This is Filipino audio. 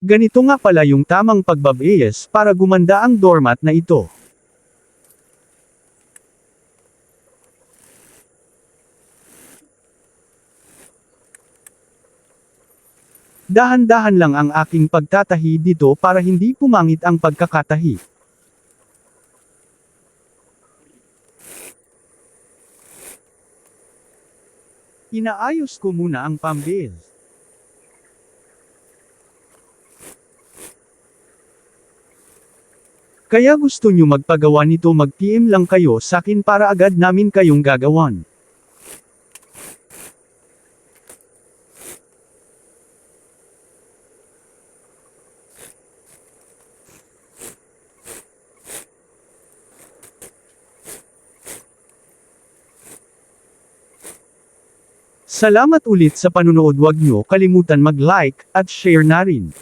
Ganito nga pala yung tamang pagbabayes para gumanda ang doormat na ito. Dahan-dahan lang ang aking pagtatahi dito para hindi pumangit ang pagkakatahi. Inaayos ko muna ang pambales. Kaya gusto nyo magpagawa nito, mag-PM lang kayo sakin para agad namin kayong gagawan. Salamat ulit sa panunood, huwag nyo kalimutan mag-like at share na rin.